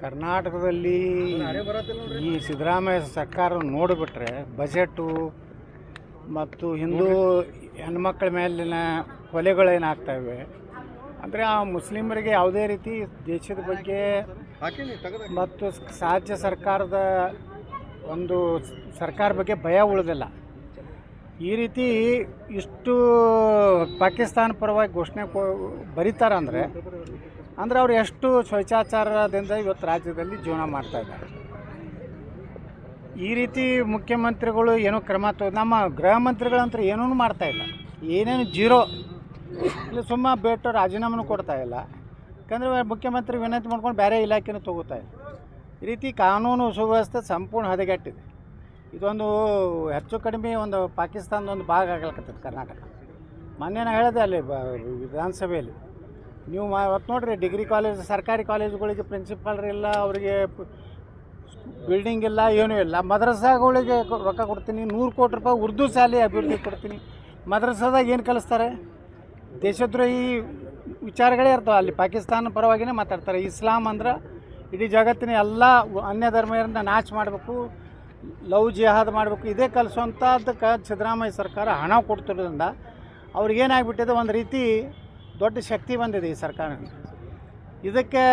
ಕರ್ನಾಟಕದಲ್ಲಿ ಈ ಸಿದ್ದರಾಮಯ್ಯ ಸರ್ಕಾರ ನೋಡಿಬಿಟ್ರೆ ಬಜೆಟು ಮತ್ತು ಹಿಂದೂ ಹೆಣ್ಮಕ್ಳ ಮೇಲಿನ ಕೊಲೆಗಳೇನಾಗ್ತವೆ ಅಂದರೆ ಆ ಮುಸ್ಲಿಮರಿಗೆ ಯಾವುದೇ ರೀತಿ ದೇಶದ ಬಗ್ಗೆ ಮತ್ತು ರಾಜ್ಯ ಸರ್ಕಾರದ ಒಂದು ಸರ್ಕಾರ ಬಗ್ಗೆ ಭಯ ಉಳಿದಿಲ್ಲ. ಈ ರೀತಿ ಇಷ್ಟು ಪಾಕಿಸ್ತಾನ ಪರವಾಗಿ ಘೋಷಣೆ ಬರೀತಾರಂದರೆ ಅವ್ರು ಎಷ್ಟು ಸ್ವೇಚ್ಛಾಚಾರದಿಂದ ಇವತ್ತು ರಾಜ್ಯದಲ್ಲಿ ಜೀವನ ಮಾಡ್ತಾಯಿದ್ದಾರೆ. ಈ ರೀತಿ ಮುಖ್ಯಮಂತ್ರಿಗಳು ಏನೋ ಕ್ರಮ ನಮ್ಮ ಗೃಹ ಮಂತ್ರಿಗಳಂತೂ ಏನೂ ಮಾಡ್ತಾಯಿಲ್ಲ, ಏನೇನು ಜೀರೋ ಇಲ್ಲ, ಸುಮ್ಮ ಬೇಟು ರಾಜೀನಾಮೆನೂ ಕೊಡ್ತಾಯಿಲ್ಲ. ಯಾಕಂದರೆ ಮುಖ್ಯಮಂತ್ರಿ ವಿನಂತಿ ಮಾಡ್ಕೊಂಡು ಬೇರೆ ಇಲಾಖೆನೂ ತೊಗೋತಾಯಿಲ್ಲ. ಈ ರೀತಿ ಕಾನೂನು ಸುವ್ಯವಸ್ಥೆ ಸಂಪೂರ್ಣ ಹದಗೆಟ್ಟಿದೆ. ಇದೊಂದು ಹೆಚ್ಚು ಕಡಿಮೆ ಒಂದು ಪಾಕಿಸ್ತಾನದ ಒಂದು ಭಾಗ ಆಗ್ಲಕತ್ತೈತೆ ಕರ್ನಾಟಕ. ಮೊನ್ನೆ ನಾನು ಹೇಳಿದೆ ಅಲ್ಲಿ ವಿಧಾನಸಭೆಯಲ್ಲಿ, ನೀವು ಇವತ್ತು ನೋಡಿರಿ ಡಿಗ್ರಿ ಕಾಲೇಜ್ ಸರ್ಕಾರಿ ಕಾಲೇಜುಗಳಿಗೆ ಪ್ರಿನ್ಸಿಪಾಲ್ರಿಲ್ಲ, ಅವರಿಗೆ ಬಿಲ್ಡಿಂಗ್ ಇಲ್ಲ, ಏನೂ ಇಲ್ಲ. ಮದ್ರಸಾಗಳಿಗೆ ರೊಕ್ಕ ಕೊಡ್ತೀನಿ, 100 ಕೋಟಿ ರೂಪಾಯಿ ಉರ್ದು ಶಾಲೆ ಅಭಿವೃದ್ಧಿ ಕೊಡ್ತೀನಿ. ಮದ್ರಸಾದಾಗ ಏನು ಕಲಿಸ್ತಾರೆ? ದೇಶದ್ರೋಹಿ ವಿಚಾರಗಳೇ ಇರ್ತಾವೆ. ಅಲ್ಲಿ ಪಾಕಿಸ್ತಾನ ಪರವಾಗಿಯೇ ಮಾತಾಡ್ತಾರೆ. ಇಸ್ಲಾಂ ಅಂದ್ರೆ ಇಡೀ ಜಗತ್ತಿನ ಎಲ್ಲ ಅನ್ಯ ಧರ್ಮೀಯರನ್ನ ನಾಶ ಮಾಡಬೇಕು, ಲವ್ ಜಿಹಾದ್ ಮಾಡಬೇಕು, ಇದೇ ಕಲಿಸುವಂಥದ್ದಕ್ಕೆ ಸಿದ್ದರಾಮಯ್ಯ ಸರ್ಕಾರ ಹಣ ಕೊಡ್ತಿರೋದ್ರಿಂದ ಅವ್ರಿಗೇನಾಗ್ಬಿಟ್ಟಿದೆ, ಒಂದು ರೀತಿ ದೊಡ್ಡ ಶಕ್ತಿ ಬಂದಿದೆ ಈ ಸರ್ಕಾರ. ಇದಕ್ಕೆ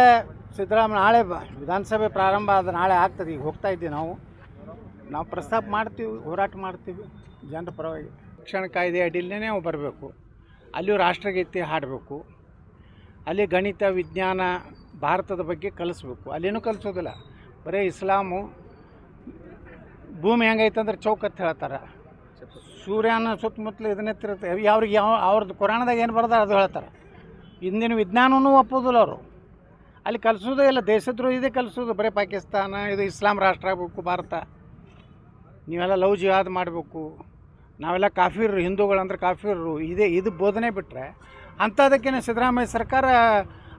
ಸಿದ್ದರಾಮಯ್ಯ ನಾಳೆ ವಿಧಾನಸಭೆ ಪ್ರಾರಂಭ ಆದ ನಾಳೆ ಆಗ್ತದೆ. ಈಗ ಹೋಗ್ತಾ ಇದ್ದೀವಿ ನಾವು ಪ್ರಸ್ತಾಪ ಮಾಡ್ತೀವಿ, ಹೋರಾಟ ಮಾಡ್ತೀವಿ ಜನರ ಪರವಾಗಿ. ಶಿಕ್ಷಣ ಕಾಯ್ದೆ ಅಡಿಲೇ ನಾವು ಬರಬೇಕು, ಅಲ್ಲಿಯೂ ರಾಷ್ಟ್ರಗೀತೆ ಹಾಡಬೇಕು, ಅಲ್ಲಿ ಗಣಿತ ವಿಜ್ಞಾನ ಭಾರತದ ಬಗ್ಗೆ ಕಲಿಸ್ಬೇಕು. ಅಲ್ಲೇನೂ ಕಲಿಸೋದಿಲ್ಲ, ಬರೀ ಇಸ್ಲಾಮು. ಭೂಮಿ ಹೆಂಗೈತಂದ್ರೆ ಚೌಕತ್ತು ಹೇಳ್ತಾರೆ, ಸೂರ್ಯನ ಸುತ್ತಮುತ್ತಲು ಇದನ್ನೆತ್ತಿರುತ್ತೆ. ಅವ್ರಿಗೆ ಅವ್ರದ್ದು ಕುರಾಣದಾಗ ಏನು ಬರ್ದಾರೆ ಅದು ಹೇಳ್ತಾರೆ. ಇಂದಿನ ವಿಜ್ಞಾನವೂ ಒಪ್ಪೋದಿಲ್ಲ ಅವರು. ಅಲ್ಲಿ ಕಲಿಸೋದೇ ಇಲ್ಲ, ದೇಶದ್ರೋಹಿದೇ ಕಲಿಸೋದು. ಬರೀ ಪಾಕಿಸ್ತಾನ ಇದು ಇಸ್ಲಾಂ ರಾಷ್ಟ್ರ ಆಗಬೇಕು ಭಾರತ, ನೀವೆಲ್ಲ ಲವ್ ಜಿಹಾದ್ ಮಾಡಬೇಕು, ನಾವೆಲ್ಲ ಕಾಫಿರ್ರು, ಹಿಂದೂಗಳಂದ್ರೆ ಕಾಫಿರ್ರು, ಇದು ಬೋಧನೆ ಬಿಟ್ಟರೆ ಅಂಥದಕ್ಕೇನೆ ಸಿದ್ದರಾಮಯ್ಯ ಸರ್ಕಾರ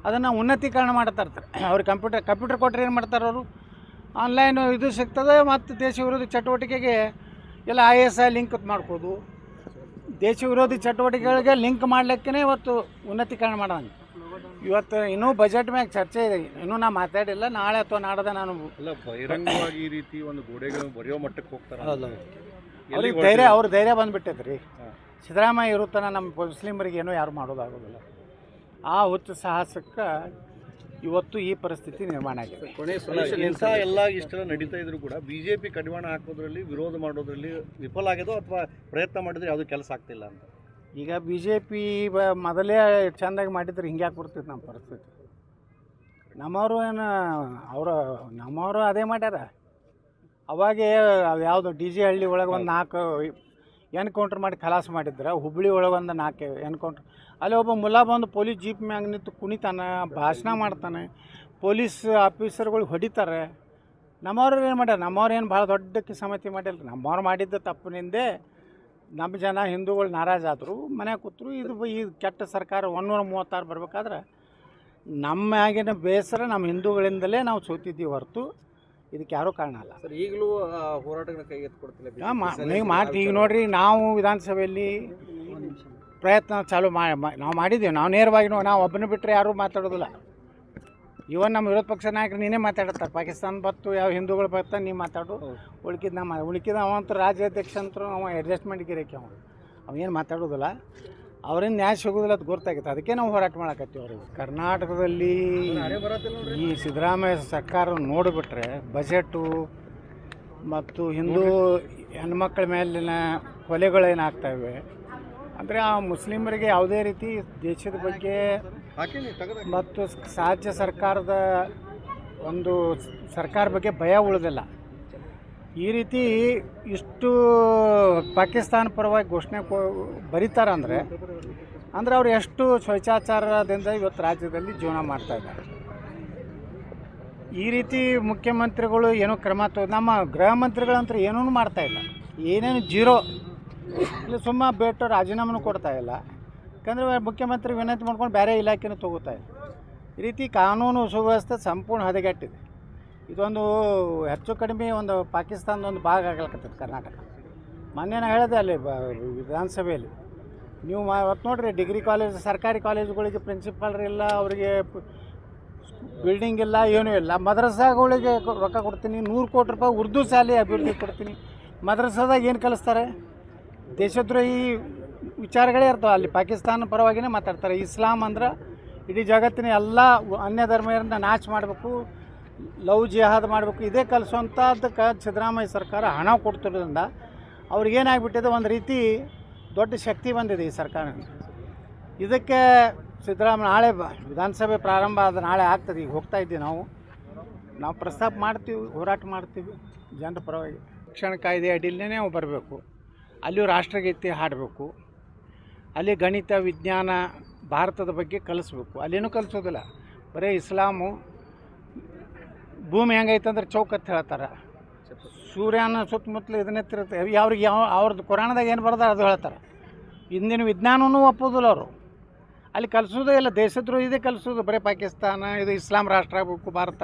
ಅದನ್ನು ಉನ್ನತೀಕರಣ ಮಾಡ್ತಾ ಇರ್ತಾರೆ. ಅವ್ರಿಗೆ ಕಂಪ್ಯೂಟರ್ ಕೊಟ್ಟರೆ ಏನು ಮಾಡ್ತಾರೆ ಅವರು? ಆನ್ಲೈನು ಇದು ಸಿಗ್ತದೆ, ಮತ್ತು ದೇಶ ವಿರೋಧಿ ಚಟುವಟಿಕೆಗೆ ಎಲ್ಲ ISI ಲಿಂಕ್ ಮಾಡ್ಕೋದು. ದೇಶ ವಿರೋಧಿ ಚಟುವಟಿಕೆಗಳಿಗೆ ಲಿಂಕ್ ಮಾಡಲಿಕ್ಕೇ ಇವತ್ತು ಉನ್ನತೀಕರಣ ಮಾಡೋಂಗೆ. ಇವತ್ತು ಇನ್ನೂ ಬಜೆಟ್ ಮ್ಯಾಗ ಚರ್ಚೆ ಇದೆ, ಇನ್ನೂ ನಾ ಮಾತಾಡಿಲ್ಲ. ನಾಳೆ ಅಥವಾ ನಾಡ್ದೆ ನಾನು ಬಹಿರಂಗವಾಗಿ ಈ ರೀತಿ ಒಂದು ಗೋಡೆಗಳು ಬರೆಯೋ ಮಟ್ಟಕ್ಕೆ ಹೋಗ್ತಾರೆ. ಅವ್ರ ಧೈರ್ಯ ಬಂದುಬಿಟ್ಟೈತೆ ರೀ. ಸಿದ್ದರಾಮಯ್ಯ ಇರುತ್ತಾನೆ, ನಮ್ಮ ಮುಸ್ಲಿಮರಿಗೆ ಏನೂ ಯಾರು ಮಾಡೋದಾಗೋದಿಲ್ಲ. ಆ ಹುಚ್ಚು ಸಾಹಸಕ್ಕೆ ಇವತ್ತು ಈ ಪರಿಸ್ಥಿತಿ ನಿರ್ಮಾಣ ಆಗಿದೆ. ಇಂಥ ಎಲ್ಲ ಇಷ್ಟೆಲ್ಲ ನಡೀತಾ ಇದ್ರು ಕೂಡ BJP ಕಡಿವಾಣ ಹಾಕೋದ್ರಲ್ಲಿ, ವಿರೋಧ ಮಾಡೋದ್ರಲ್ಲಿ ವಿಫಲ ಆಗ್ಯದೋ ಅಥವಾ ಪ್ರಯತ್ನ ಮಾಡಿದ್ರೆ ಯಾವುದೂ ಕೆಲಸ ಆಗ್ತಿಲ್ಲ ಅಂತ? ಈಗ BJP ಮೊದಲೇ ಚೆಂದಾಗಿ ಮಾಡಿದ್ರೆ ಹಿಂಗೆ ಯಾಕೆ ಬರ್ತಿತ್ತು ನಮ್ಮ ಪರಿಸ್ಥಿತಿ? ನಮ್ಮವರು ನಮ್ಮವರು ಅದೇ ಮಾಡ್ಯಾರ. ಅವಾಗೇ ಯಾವುದು DG ಹಳ್ಳಿ ಒಳಗೆ ಒಂದು 4 ಎನ್ಕೌಂಟ್ರ್ ಮಾಡಿ ಖಲಾಸ್ ಮಾಡಿದ್ರೆ, ಹುಬ್ಬಳ್ಳಿ ಒಳಗೆ ಒಂದು 4 ಎನ್ಕೌಂಟ್ರ್. ಅಲ್ಲಿ ಒಬ್ಬ ಮುಲ್ಲಾ ಬಂದು ಪೊಲೀಸ್ ಜೀಪ್ ಮ್ಯಾಗ ನಿಂತು ಕುಣಿತಾನೆ, ಭಾಷಣ ಮಾಡ್ತಾನೆ, ಪೊಲೀಸ್ ಆಫೀಸರ್ಗಳಿಗೆ ಹೊಡಿತಾರೆ. ನಮ್ಮವ್ರು ಏನು ಮಾಡ್ಯಾರ? ನಮ್ಮವ್ರು ಏನು ಭಾಳ ದೊಡ್ಡ ಕಿಸಾಮತಿ ಮಾಡಿಲ್ಲ. ನಮ್ಮವ್ರು ಮಾಡಿದ್ದ ತಪ್ಪಿನಿಂದೇ ನಮ್ಮ ಜನ ಹಿಂದೂಗಳು ನಾರಾಜಾದರು, ಮನೆಯಾಗ ಕೂತರು. ಈ ಕೆಟ್ಟ ಸರ್ಕಾರ 136 ಬರಬೇಕಾದ್ರೆ ನಮ್ಮ ಆಗಿನ ಬೇಸರ ನಮ್ಮ ಹಿಂದೂಗಳಿಂದಲೇ ನಾವು ಸೋತಿದ್ದೀವಿ ಹೊರತು ಇದಕ್ಕೆ ಯಾರೂ ಕಾರಣ ಅಲ್ಲ. ಸರ್, ಈಗಲೂ ಹೋರಾಟಗಳ ಕೈಗೆತ್ತಿಕೊಡ್ತಿಲ್ಲ ಈಗ ಮಾಡ್ತೀವಿ. ಈಗ ನೋಡಿರಿ, ನಾವು ವಿಧಾನಸಭೆಯಲ್ಲಿ ಪ್ರಯತ್ನ ಚಾಲೂ ನಾವು ಮಾಡಿದ್ದೀವಿ. ನಾವು ನೇರವಾಗಿ ನಾವು ಒಬ್ಬನ ಬಿಟ್ಟರೆ ಯಾರೂ ಮಾತಾಡೋದಿಲ್ಲ. ಇವನ್ ನಮ್ಮ ವಿರೋಧ ಪಕ್ಷ ನಾಯಕರು ನೀನೇ ಮಾತಾಡ್ತಾರೆ. ಪಾಕಿಸ್ತಾನ ಬತ್ತು, ಯಾವ ಹಿಂದೂಗಳು ಬರ್ತಾನೆ ನೀನು ಮಾತಾಡು, ಉಳಿಕಿದ ಅವಂತ ರಾಜ್ಯಾಧ್ಯಕ್ಷ ಅಂತೂ ಅವ ಅಡ್ಜಸ್ಟ್ಮೆಂಟ್ ಗಿರಕ್ಕೆ ಅವೇನು ಮಾತಾಡೋದಿಲ್ಲ. ಅವ್ರಿಂದ ನ್ಯಾಯ ಸಿಗೋದಿಲ್ಲ, ಅದು ಗೊತ್ತಾಗುತ್ತೆ. ಅದಕ್ಕೆ ನಾವು ಹೋರಾಟ ಮಾಡಕತ್ತೀವಿ. ಅವ್ರಿಗೆ ಕರ್ನಾಟಕದಲ್ಲಿ ಈ ಸಿದ್ದರಾಮಯ್ಯ ಸರ್ಕಾರ ನೋಡಿಬಿಟ್ರೆ ಬಜೆಟು ಮತ್ತು ಹಿಂದೂ ಹೆಣ್ಮಕ್ಳ ಮೇಲಿನ ಕೊಲೆಗಳೇನಾಗ್ತವೆ ಅಂದರೆ ಆ ಮುಸ್ಲಿಮರಿಗೆ ಯಾವುದೇ ರೀತಿ ದೇಶದ ಬಗ್ಗೆ ಮತ್ತು ರಾಜ್ಯ ಸರ್ಕಾರದ ಒಂದು ಸರ್ಕಾರ ಬಗ್ಗೆ ಭಯ ಉಳಿದಿಲ್ಲ. ಈ ರೀತಿ ಇಷ್ಟು ಪಾಕಿಸ್ತಾನ ಪರವಾಗಿ ಘೋಷಣೆ ಬರೀತಾರಂದರೆ ಅವ್ರು ಎಷ್ಟು ಸ್ವೇಚ್ಛಾಚಾರದಿಂದ ಇವತ್ತು ರಾಜ್ಯದಲ್ಲಿ ಜೀವನ ಮಾಡ್ತಾಯಿದ್ದಾರೆ. ಈ ರೀತಿ ಮುಖ್ಯಮಂತ್ರಿಗಳು ಏನೋ ಕ್ರಮ ನಮ್ಮ ಗೃಹ ಮಂತ್ರಿಗಳಂತೂ ಏನೂ ಮಾಡ್ತಾಯಿಲ್ಲ, ಏನೇನು ಜೀರೋ ಇಲ್ಲ, ಸುಮ್ಮ ಬೇಟು ರಾಜೀನಾಮೆನೂ ಕೊಡ್ತಾಯಿಲ್ಲ. ಯಾಕಂದರೆ ಮುಖ್ಯಮಂತ್ರಿ ವಿನಂತಿ ಮಾಡ್ಕೊಂಡು ಬೇರೆ ಇಲಾಖೆನೂ ತೊಗೋತಾಯಿಲ್ಲ. ಈ ರೀತಿ ಕಾನೂನು ಸುವ್ಯವಸ್ಥೆ ಸಂಪೂರ್ಣ ಹದಗೆಟ್ಟಿದೆ. ಇದೊಂದು ಹೆಚ್ಚು ಕಡಿಮೆ ಒಂದು ಪಾಕಿಸ್ತಾನದ ಒಂದು ಭಾಗ ಆಗ್ಲಕತ್ತೈತೆ ಕರ್ನಾಟಕ. ಮೊನ್ನೆ ನಾನು ಹೇಳಿದೆ ಅಲ್ಲಿ ವಿಧಾನಸಭೆಯಲ್ಲಿ, ನೀವು ಇವತ್ತು ನೋಡಿರಿ ಡಿಗ್ರಿ ಕಾಲೇಜ್ ಸರ್ಕಾರಿ ಕಾಲೇಜುಗಳಿಗೆ ಪ್ರಿನ್ಸಿಪಾಲ್ರಿಲ್ಲ, ಅವರಿಗೆ ಬಿಲ್ಡಿಂಗ್ ಇಲ್ಲ, ಏನೂ ಇಲ್ಲ. ಮದ್ರಸಾಗಳಿಗೆ ರೊಕ್ಕ ಕೊಡ್ತೀನಿ, 100 ಕೋಟಿ ರೂಪಾಯಿ ಉರ್ದು ಶಾಲೆ ಅಭಿವೃದ್ಧಿ ಕೊಡ್ತೀನಿ. ಮದ್ರಸಾದಾಗ ಏನು ಕಲಿಸ್ತಾರೆ? ದೇಶದ್ರೋಹಿ ವಿಚಾರಗಳೇ ಇರ್ತಾವೆ. ಅಲ್ಲಿ ಪಾಕಿಸ್ತಾನ ಪರವಾಗಿನೇ ಮಾತಾಡ್ತಾರೆ. ಇಸ್ಲಾಂ ಅಂದ್ರೆ ಇಡೀ ಜಗತ್ತಿನ ಎಲ್ಲ ಅನ್ಯ ಧರ್ಮೀಯರನ್ನ ನಾಶ ಮಾಡಬೇಕು, ಲವ್ ಜಿಹಾದ್ ಮಾಡಬೇಕು, ಇದೇ ಕಲಿಸುವಂಥದ್ದಕ್ಕೆ ಸಿದ್ದರಾಮಯ್ಯ ಸರ್ಕಾರ ಹಣ ಕೊಡ್ತಿರೋದ್ರಿಂದ ಅವ್ರಿಗೇನಾಗ್ಬಿಟ್ಟಿದೆ, ಒಂದು ರೀತಿ ದೊಡ್ಡ ಶಕ್ತಿ ಬಂದಿದೆ ಈ ಸರ್ಕಾರ. ಇದಕ್ಕೆ ಸಿದ್ದರಾಮಯ್ಯ ನಾಳೆ ವಿಧಾನಸಭೆ ಪ್ರಾರಂಭ ಆದ ನಾಳೆ ಆಗ್ತದೆ. ಈಗ ಹೋಗ್ತಾ ಇದ್ದೀವಿ ನಾವು ಪ್ರಸ್ತಾಪ ಮಾಡ್ತೀವಿ, ಹೋರಾಟ ಮಾಡ್ತೀವಿ ಜನರ ಪರವಾಗಿ. ಶಿಕ್ಷಣ ಕಾಯ್ದೆ ಅಡಿಯಲ್ಲೇ ನಾವು ಬರಬೇಕು. ಅಲ್ಲಿಯೂ ರಾಷ್ಟ್ರಗೀತೆ ಹಾಡಬೇಕು. ಅಲ್ಲಿ ಗಣಿತ ವಿಜ್ಞಾನ ಭಾರತದ ಬಗ್ಗೆ ಕಲಿಸ್ಬೇಕು. ಅಲ್ಲೇನೂ ಕಲಿಸೋದಿಲ್ಲ, ಬರೀ ಇಸ್ಲಾಮು. ಭೂಮಿ ಹೆಂಗೈತೆ ಅಂದ್ರೆ ಚೌಕತ್ತು ಹೇಳ್ತಾರೆ. ಸೂರ್ಯನ ಸುತ್ತಮುತ್ತಲು ಇದನ್ನೆತ್ತಿರುತ್ತೆ. ಅವ್ರಿಗೆ ಅವ್ರದ್ದು ಕುರಾಣದಾಗ ಏನು ಬರ್ದಾರೆ ಅದು ಹೇಳ್ತಾರೆ. ಇಂದಿನ ವಿಜ್ಞಾನವೂ ಒಪ್ಪೋದಿಲ್ಲ ಅವರು. ಅಲ್ಲಿ ಕಲಿಸೋದೇ ಇಲ್ಲ, ದೇಶದ್ರೋಹಿ ಇದೇ ಕಲಿಸೋದು. ಬರೀ ಪಾಕಿಸ್ತಾನ ಇದು ಇಸ್ಲಾಂ ರಾಷ್ಟ್ರ ಆಗಬೇಕು ಭಾರತ.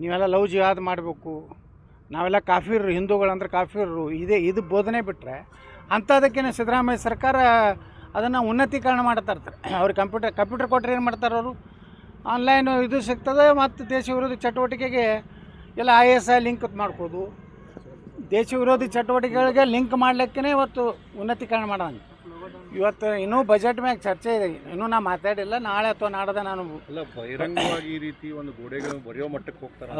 ನೀವೆಲ್ಲ ಲವ್ ಜಿಹಾದ್ ಮಾಡಬೇಕು, ನಾವೆಲ್ಲ ಕಾಫಿರ್ರು, ಹಿಂದೂಗಳಂದ್ರೆ ಕಾಫಿರ್ರು, ಇದು ಬೋಧನೆ ಬಿಟ್ಟರೆ ಅಂಥದಕ್ಕೇನೆ ಸಿದ್ದರಾಮಯ್ಯ ಸರ್ಕಾರ ಅದನ್ನು ಉನ್ನತೀಕರಣ ಮಾಡ್ತಾ ಇರ್ತಾರೆ. ಅವ್ರಿಗೆ ಕಂಪ್ಯೂಟರ್ ಕೊಟ್ಟರೆ ಏನು ಮಾಡ್ತಾರೆ ಅವರು? ಆನ್ಲೈನು ಇದು ಸಿಗ್ತದೆ, ಮತ್ತು ದೇಶ ವಿರೋಧಿ ಚಟುವಟಿಕೆಗೆ ಎಲ್ಲ ISI ಲಿಂಕ್ ಮಾಡ್ಕೋದು. ದೇಶ ವಿರೋಧಿ ಚಟುವಟಿಕೆಗಳಿಗೆ ಲಿಂಕ್ ಮಾಡಲಿಕ್ಕೇ ಇವತ್ತು ಉನ್ನತೀಕರಣ ಮಾಡೋಣ. ಇವತ್ತು ಇನ್ನೂ ಬಜೆಟ್ ಮ್ಯಾಗ ಚರ್ಚೆ ಇದೆ, ಇನ್ನೂ ನಾ ಮಾತಾಡಿಲ್ಲ. ನಾಳೆ ಅಥವಾ ನಾಡ್ದೆ ನಾನು ಅಲ್ಲ, ಬಹಿರಂಗವಾಗಿ ಈ ರೀತಿ ಒಂದು ಗೋಡೆಗಳು ಬರೆಯೋ ಮಟ್ಟಕ್ಕೆ ಹೋಗ್ತಾರೆ.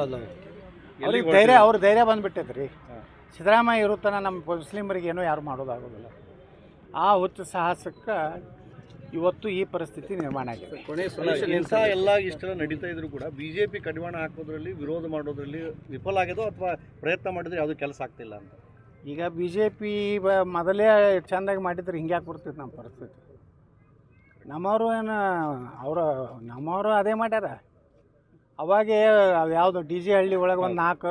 ಅವ್ರ ಧೈರ್ಯ ಬಂದುಬಿಟ್ಟೈತೆ ರೀ. ಸಿದ್ದರಾಮಯ್ಯ ಇರುತ್ತಾನೆ, ನಮ್ಮ ಮುಸ್ಲಿಮರಿಗೆ ಏನೂ ಯಾರು ಮಾಡೋದಾಗೋದಿಲ್ಲ. ಆ ಹುಚ್ಚು ಸಾಹಸಕ್ಕೆ ಇವತ್ತು ಈ ಪರಿಸ್ಥಿತಿ ನಿರ್ಮಾಣ ಆಗಿದೆ. ಇಂಥ ಎಲ್ಲ ಇಷ್ಟೆಲ್ಲ ನಡೀತಾ ಇದ್ರು ಕೂಡ BJP ಕಡಿವಾಣ ಹಾಕೋದ್ರಲ್ಲಿ, ವಿರೋಧ ಮಾಡೋದ್ರಲ್ಲಿ ವಿಫಲ ಆಗ್ಯದೋ ಅಥವಾ ಪ್ರಯತ್ನ ಮಾಡಿದ್ರೆ ಯಾವುದು ಕೆಲಸ ಆಗ್ತಿಲ್ಲ ಅಂತ? ಈಗ BJP ಮೊದಲೇ ಚೆಂದಾಗಿ ಮಾಡಿದ್ರೆ ಹಿಂಗೆ ಯಾಕೆ ಬರ್ತಿತ್ತು ನಮ್ಮ ಪರಿಸ್ಥಿತಿ? ನಮ್ಮವರು ನಮ್ಮವರು ಅದೇ ಮಾಡ್ಯಾರ. ಅವಾಗೇ ಯಾವುದು DJ ಹಳ್ಳಿ ಒಳಗೆ ಒಂದು 4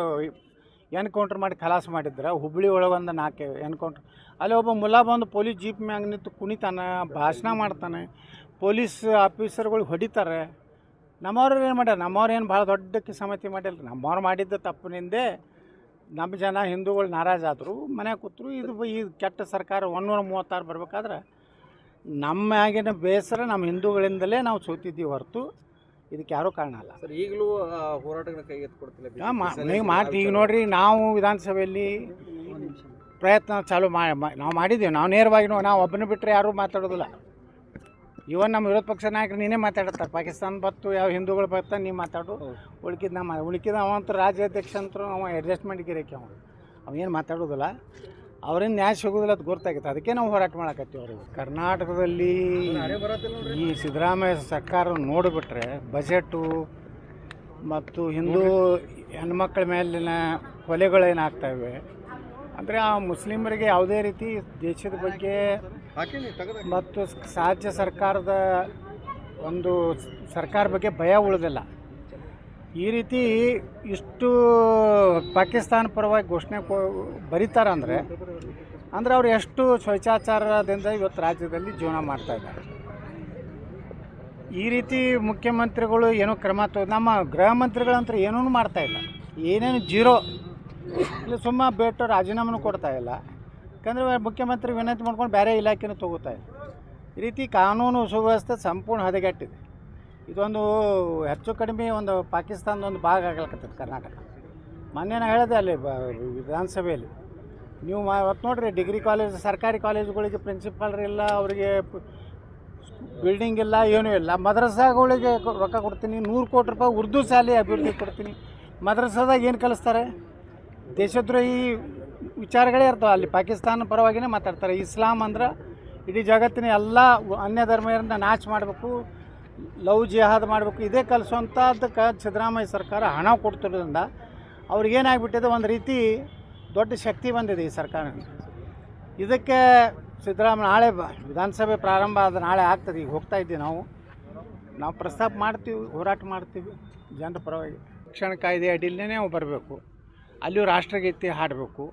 ಎನ್ಕೌಂಟ್ರ್ ಮಾಡಿ ಖಲಾಸ ಮಾಡಿದ್ರೆ, ಹುಬ್ಬಳ್ಳಿ ಒಳಗೆ ಒಂದು 4 ಎನ್ಕೌಂಟ್ರ್. ಅಲ್ಲಿ ಒಬ್ಬ ಮುಲ್ಲಾ ಬಂದು ಪೊಲೀಸ್ ಜೀಪ್ ಮ್ಯಾಗ ನಿಂತು ಕುಣಿತಾನೆ, ಭಾಷಣ ಮಾಡ್ತಾನೆ, ಪೊಲೀಸ್ ಆಫೀಸರ್ಗಳು ಹೊಡಿತಾರೆ. ನಮ್ಮವ್ರು ಏನು ಮಾಡ್ಯಾರ? ನಮ್ಮವ್ರು ಏನು ಭಾಳ ದೊಡ್ಡ ಕಿಸಾಮತಿ ಮಾಡಿಲ್ಲ. ನಮ್ಮವ್ರು ಮಾಡಿದ್ದ ತಪ್ಪಿನಿಂದೇ ನಮ್ಮ ಜನ ಹಿಂದೂಗಳು ನಾರಾಜಾದರು, ಮನೆ ಕೂತರು. ಈ ಕೆಟ್ಟ ಸರ್ಕಾರ 136 ಬರ್ಬೇಕಾದ್ರೆ ನಮ್ಮ ಆಗಿನ ಬೇಸರ ನಮ್ಮ ಹಿಂದೂಗಳಿಂದಲೇ ನಾವು ಸೋತಿದ್ದೀವಿ ಹೊರತು ಇದಕ್ಕೆ ಯಾರೂ ಕಾರಣ ಅಲ್ಲ. ಸರ್, ಈಗಲೂ ಹೋರಾಟಗಳನ್ನ ಕೈಗೆತ್ತಿಕೊಡ್ತಿಲ್ಲ ಮಾಡ್ತೀವಿ. ಈಗ ನೋಡಿರಿ, ನಾವು ವಿಧಾನಸಭೆಯಲ್ಲಿ ಪ್ರಯತ್ನ ಚಾಲೂ ನಾವು ಮಾಡಿದ್ದೀವಿ. ನಾವು ನೇರವಾಗಿ ನಾವು ಒಬ್ಬನ ಬಿಟ್ಟರೆ ಯಾರೂ ಮಾತಾಡೋದಿಲ್ಲ. ಇವನ್ ನಮ್ಮ ವಿರೋಧ ಪಕ್ಷ ನಾಯಕರು ನೀನೇ ಮಾತಾಡ್ತಾರೆ. ಪಾಕಿಸ್ತಾನ ಬತ್ತು, ಯಾವ ಹಿಂದೂಗಳು ಬರ್ತಾನೆ ನೀ ಮಾತಾಡು, ಉಳ್ಕಿದ ಅವಂತ ರಾಜ್ಯಾಧ್ಯಕ್ಷ ಅಂತೂ ಅವ ಅಡ್ಜಸ್ಟ್ಮೆಂಟ್ ಗಿರಕ್ಕೆ ಅವೇನು ಮಾತಾಡೋದಿಲ್ಲ. ಅವ್ರಿಂದ ನ್ಯಾಯ ಸಿಗೋದಿಲ್ಲ ಅದು ಗೊತ್ತಾಗುತ್ತೆ. ಅದಕ್ಕೆ ನಾವು ಹೋರಾಟ ಮಾಡಕತ್ತೀವಿ. ಅವರು ಕರ್ನಾಟಕದಲ್ಲಿ ಈ ಸಿದ್ದರಾಮಯ್ಯ ಸರ್ಕಾರ ನೋಡಿಬಿಟ್ರೆ ಬಜೆಟು ಮತ್ತು ಹಿಂದೂ ಹೆಣ್ಮಕ್ಳ ಮೇಲಿನ ಕೊಲೆಗಳೇನಾಗ್ತವೆ ಅಂದರೆ ಆ ಮುಸ್ಲಿಮರಿಗೆ ಯಾವುದೇ ರೀತಿ ದೇಶದ ಬಗ್ಗೆ ಮತ್ತು ರಾಜ್ಯ ಸರ್ಕಾರದ ಒಂದು ಸರ್ಕಾರ ಬಗ್ಗೆ ಭಯ ಉಳಿದಿಲ್ಲ. ಈ ರೀತಿ ಇಷ್ಟು ಪಾಕಿಸ್ತಾನ ಪರವಾಗಿ ಘೋಷಣೆ ಬರೀತಾರಂದರೆ ಅವ್ರು ಎಷ್ಟು ಸ್ವೈಚ್ಛಾಚಾರದಿಂದ ಇವತ್ತು ರಾಜ್ಯದಲ್ಲಿ ಜೀವನ ಮಾಡ್ತಾಯಿದ್ದಾರೆ. ಈ ರೀತಿ ಮುಖ್ಯಮಂತ್ರಿಗಳು ಏನೋ ಕ್ರಮ ನಮ್ಮ ಗೃಹ ಮಂತ್ರಿಗಳಂತೂ ಏನೂ ಮಾಡ್ತಾಯಿಲ್ಲ, ಏನೇನು ಜೀರೋ. ಇಲ್ಲಿ ಸುಮ್ಮ ಬಿಟ್ಟು ರಾಜೀನಾಮೆನೂ ಕೊಡ್ತಾಯಿಲ್ಲ. ಯಾಕಂದರೆ ಮುಖ್ಯಮಂತ್ರಿ ವಿನಂತಿ ಮಾಡ್ಕೊಂಡು ಬೇರೆ ಇಲಾಖೆನೂ ತೊಗೋತಾ ಇಲ್ಲ. ಈ ರೀತಿ ಕಾನೂನು ಸುವ್ಯವಸ್ಥೆ ಸಂಪೂರ್ಣ ಹದಗೆಟ್ಟಿದೆ. ಇದೊಂದು ಹೆಚ್ಚು ಕಡಿಮೆ ಒಂದು ಪಾಕಿಸ್ತಾನದ ಒಂದು ಭಾಗ ಆಗ್ಲಿಕ್ಕತ್ತೈತೆ ಕರ್ನಾಟಕ. ಮೊನ್ನೆ ನಾನು ಹೇಳಿದೆ ಅಲ್ಲಿ ವಿಧಾನಸಭೆಯಲ್ಲಿ, ನೀವು ಇವತ್ತು ನೋಡಿರಿ ಡಿಗ್ರಿ ಕಾಲೇಜ್ ಸರ್ಕಾರಿ ಕಾಲೇಜುಗಳಿಗೆ ಪ್ರಿನ್ಸಿಪಾಲ್ರು ಇಲ್ಲ, ಅವರಿಗೆ ಬಿಲ್ಡಿಂಗ್ ಇಲ್ಲ, ಏನೂ ಇಲ್ಲ. ಮದ್ರಸಾಗಳಿಗೆ ರೊಕ್ಕ ಕೊಡ್ತೀನಿ, 100 ಕೋಟಿ ರೂಪಾಯಿ ಉರ್ದು ಶಾಲೆ ಅಭಿವೃದ್ಧಿ ಕೊಡ್ತೀನಿ. ಮದ್ರಸಾದಾಗ ಏನು ಕಲಿಸ್ತಾರೆ? ದೇಶದ್ರೋಹಿ ವಿಚಾರಗಳೇ ಇರ್ತಾವೆ. ಅಲ್ಲಿ ಪಾಕಿಸ್ತಾನ ಪರವಾಗಿನೇ ಮಾತಾಡ್ತಾರೆ. ಇಸ್ಲಾಂ ಅಂದ್ರೆ ಇಡೀ ಜಗತ್ತಿನ ಎಲ್ಲ ಅನ್ಯ ಧರ್ಮೀಯರನ್ನ ನಾಶ ಮಾಡಬೇಕು, ಲವ್ ಜಿಹಾದ್ ಮಾಡಬೇಕು, ಇದೇ ಕಲಿಸುವಂಥದ್ದಕ್ಕೆ ಸಿದ್ದರಾಮಯ್ಯ ಸರ್ಕಾರ ಹಣ ಕೊಡ್ತಿರೋದ್ರಿಂದ ಅವ್ರಿಗೇನಾಗ್ಬಿಟ್ಟಿದೆ, ಒಂದು ರೀತಿ ದೊಡ್ಡ ಶಕ್ತಿ ಬಂದಿದೆ ಈ ಸರ್ಕಾರ. ಇದಕ್ಕೆ ಸಿದ್ದರಾಮಯ್ಯ ನಾಳೆ ವಿಧಾನಸಭೆ ಪ್ರಾರಂಭ ಆದ ನಾಳೆ ಆಗ್ತದೆ. ಈಗ ಹೋಗ್ತಾ ಇದ್ದೀವಿ ನಾವು ಪ್ರಸ್ತಾಪ ಮಾಡ್ತೀವಿ, ಹೋರಾಟ ಮಾಡ್ತೀವಿ ಜನರ ಪರವಾಗಿ. ಶಿಕ್ಷಣ ಕಾಯ್ದೆ ಅಡಿಯಲ್ಲೇ ನಾವು ಬರಬೇಕು. ಅಲ್ಲಿಯೂ ರಾಷ್ಟ್ರಗೀತೆ ಹಾಡಬೇಕು.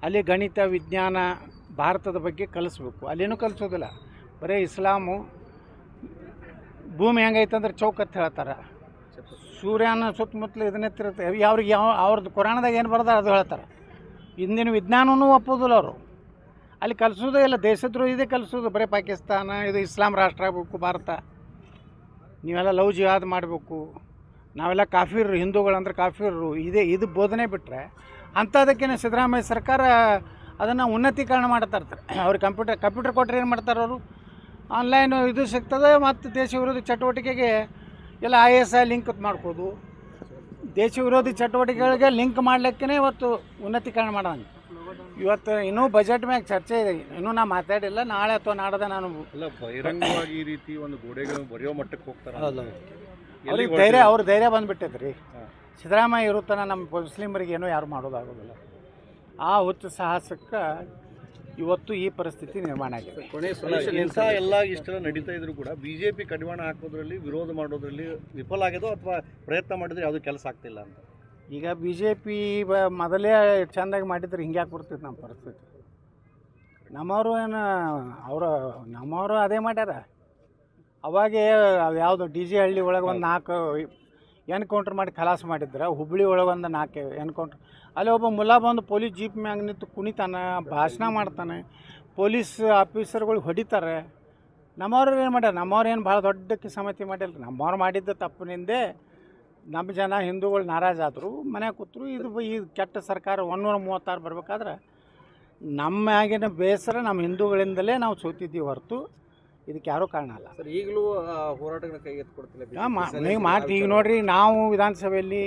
ಅಲ್ಲಿ ಗಣಿತ ವಿಜ್ಞಾನ ಭಾರತದ ಬಗ್ಗೆ ಕಲಿಸ್ಬೇಕು. ಅಲ್ಲೇನೂ ಕಲಿಸೋದಿಲ್ಲ, ಬರೀ ಇಸ್ಲಾಮು. ಭೂಮಿ ಹೆಂಗೈತೆ ಅಂದ್ರೆ ಚೌಕತ್ತು ಹೇಳ್ತಾರೆ. ಸೂರ್ಯನ ಸುತ್ತಮುತ್ತಲು ಇದನ್ನೆತ್ತಿರುತ್ತೆ. ಅವ್ರಿಗೆ ಅವ್ರದ್ದು ಕುರಾಣದಾಗ ಏನು ಬರ್ದಾರೆ ಅದು ಹೇಳ್ತಾರೆ. ಇಂದಿನ ವಿಜ್ಞಾನವೂ ಒಪ್ಪೋದಿಲ್ಲ ಅವರು. ಅಲ್ಲಿ ಕಲಿಸೋದೇ ಇಲ್ಲ, ದೇಶದ್ರೋಹಿ ಇದೇ ಕಲಿಸೋದು. ಬರೀ ಪಾಕಿಸ್ತಾನ ಇದು ಇಸ್ಲಾಂ ರಾಷ್ಟ್ರ ಆಗಬೇಕು ಭಾರತ. ನೀವೆಲ್ಲ ಲವ್ ಜಿಹಾದ್ ಮಾಡಬೇಕು, ನಾವೆಲ್ಲ ಕಾಫಿರ್ರು, ಹಿಂದೂಗಳಂದ್ರೆ ಕಾಫಿರ್ರು, ಇದು ಬೋಧನೆ ಬಿಟ್ಟರೆ ಅಂಥದಕ್ಕೇನೆ ಸಿದ್ದರಾಮಯ್ಯ ಸರ್ಕಾರ ಅದನ್ನು ಉನ್ನತೀಕರಣ ಮಾಡ್ತಾ ಇರ್ತಾರೆ. ಅವ್ರಿಗೆ ಕಂಪ್ಯೂಟರ್ ಕೊಟ್ಟರೆ ಏನು ಮಾಡ್ತಾರೆ ಅವರು, ಆನ್ಲೈನ್ ಇದು ಸಿಗ್ತದೆ ಮತ್ತು ದೇಶ ವಿರೋಧಿ ಚಟುವಟಿಕೆಗೆ ಎಲ್ಲ IS ಲಿಂಕ್ ಮಾಡ್ಕೋದು, ದೇಶ ವಿರೋಧಿ ಚಟುವಟಿಕೆಗಳಿಗೆ ಲಿಂಕ್ ಮಾಡಲಿಕ್ಕೇ ಇವತ್ತು ಉನ್ನತೀಕರಣ ಮಾಡೋಣ. ಇವತ್ತು ಇನ್ನೂ ಬಜೆಟ್ ಮ್ಯಾಗ ಚರ್ಚೆ ಇದೆ, ಇನ್ನೂ ನಾ ಮಾತಾಡಿಲ್ಲ, ನಾಳೆ ಅಥವಾ ನಾಡ್ದೆ ನಾನು ಅಲ್ಲ ಬಹಿರಂಗವಾಗಿ ಈ ರೀತಿ ಒಂದು ಗೋಡೆಗಳು ಬರೆಯೋ ಮಟ್ಟಕ್ಕೆ ಹೋಗ್ತಾರೆ. ಅವ್ರ ಧೈರ್ಯ ಬಂದುಬಿಟ್ಟೈತೆ ರೀ. ಸಿದ್ದರಾಮಯ್ಯ ಇರುತ್ತಾನೆ ನಮ್ಮ ಮುಸ್ಲಿಮರಿಗೆ ಏನೂ ಯಾರು ಮಾಡೋದಾಗೋದಿಲ್ಲ. ಆ ಹುಚ್ಚು ಸಾಹಸಕ್ಕೆ ಇವತ್ತು ಈ ಪರಿಸ್ಥಿತಿ ನಿರ್ಮಾಣ ಆಗಿದೆ. ಇಂಥ ಎಲ್ಲ ಇಷ್ಟೆಲ್ಲ ನಡೀತಾ ಇದ್ರು ಕೂಡ ಬಿಜೆಪಿ ಕಡಿವಾಣ ಹಾಕೋದ್ರಲ್ಲಿ ವಿರೋಧ ಮಾಡೋದ್ರಲ್ಲಿ ವಿಫಲ ಆಗ್ಯದೋ ಅಥವಾ ಪ್ರಯತ್ನ ಮಾಡಿದ್ರೆ ಯಾವುದು ಕೆಲಸ ಆಗ್ತಿಲ್ಲ ಅಂತ? ಈಗ BJP ಮೊದಲೇ ಚೆಂದಾಗಿ ಮಾಡಿದ್ರೆ ಹಿಂಗೆ ಯಾಕೆ ಬರ್ತಿತ್ತು ನಮ್ಮ ಪರಿಸ್ಥಿತಿ? ನಮ್ಮವರು ನಮ್ಮವರು ಅದೇ ಮಾಡ್ಯಾರ. ಅವಾಗೇ ಯಾವುದು DJ ಹಳ್ಳಿ ಒಳಗೆ ಒಂದು 4 ಎನ್ಕೌಂಟ್ರ್ ಮಾಡಿ ಖಲಾಸ ಮಾಡಿದ್ರೆ, ಹುಬ್ಬಳ್ಳಿ ಒಳಗೆ ಒಂದು 4 ಎನ್ಕೌಂಟ್ರ್. ಅಲ್ಲಿ ಒಬ್ಬ ಮುಲ್ಲಾ ಬಂದು ಪೊಲೀಸ್ ಜೀಪ್ ಮ್ಯಾಗ ನಿಂತು ಕುಣಿತಾನೆ, ಭಾಷಣ ಮಾಡ್ತಾನೆ, ಪೊಲೀಸ್ ಆಫೀಸರ್ಗಳು ಹೊಡಿತಾರೆ. ನಮ್ಮವ್ರು ಏನು ಮಾಡ್ಯಾರ? ನಮ್ಮವ್ರು ಏನು ಭಾಳ ದೊಡ್ಡ ಕಿಸಮತಿ ಮಾಡಿಲ್ಲ. ನಮ್ಮವ್ರು ಮಾಡಿದ್ದ ತಪ್ಪಿನಿಂದೇ ನಮ್ಮ ಜನ ಹಿಂದೂಗಳು ನಾರಾಜಾದರು, ಮನೆ ಕೂತರು. ಈ ಕೆಟ್ಟ ಸರ್ಕಾರ 136 ಬರ್ಬೇಕಾದ್ರೆ ನಮ್ಮ ಆಗಿನ ಬೇಸರ ನಮ್ಮ ಹಿಂದೂಗಳಿಂದಲೇ ನಾವು ಸೋತಿದ್ದೀವಿ ಹೊರತು ಇದಕ್ಕೆ ಯಾರೂ ಕಾರಣ ಅಲ್ಲ. ಸರ್ ಈಗಲೂ ಹೋರಾಟಗಳನ್ನ ಕೈಗೆತ್ತಿಕೊಡ್ತಿಲ್ಲ ಈಗ ಮಾಡ್ತೀವಿ. ಈಗ ನೋಡಿರಿ, ನಾವು ವಿಧಾನಸಭೆಯಲ್ಲಿ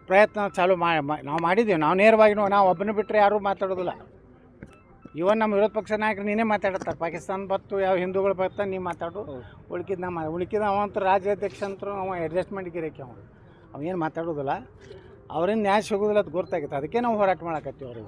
ಪ್ರಯತ್ನ ಚಾಲೂ ನಾವು ಮಾಡಿದ್ದೀವಿ. ನಾವು ನೇರವಾಗಿ ನಾವು ಒಬ್ಬನ ಬಿಟ್ಟರೆ ಯಾರೂ ಮಾತಾಡೋದಿಲ್ಲ. ಇವನ್ ನಮ್ಮ ವಿರೋಧ ಪಕ್ಷ ನಾಯಕರು ನೀನೇ ಮಾತಾಡ್ತಾರೆ. ಪಾಕಿಸ್ತಾನ ಬತ್ತು, ಯಾವ ಹಿಂದೂಗಳು ಬರ್ತಾನೆ ನೀ ಮಾತಾಡು, ಉಳ್ಕಿದ ಅವಂತ ರಾಜ್ಯಾಧ್ಯಕ್ಷ ಅಂತೂ ಅವ ಅಡ್ಜಸ್ಟ್ಮೆಂಟ್ ಗಿರಕ್ಕೆ ಅವೇನು ಮಾತಾಡೋದಿಲ್ಲ. ಅವ್ರಿಂದ ನ್ಯಾಯ ಸಿಗೋದಿಲ್ಲ ಅಂತ ಗೊತ್ತಾಗಿತ್ತು. ಅದಕ್ಕೆ ನಾವು ಹೋರಾಟ ಮಾಡಕತ್ತೀವಿ ಅವ್ರಿಗೆ.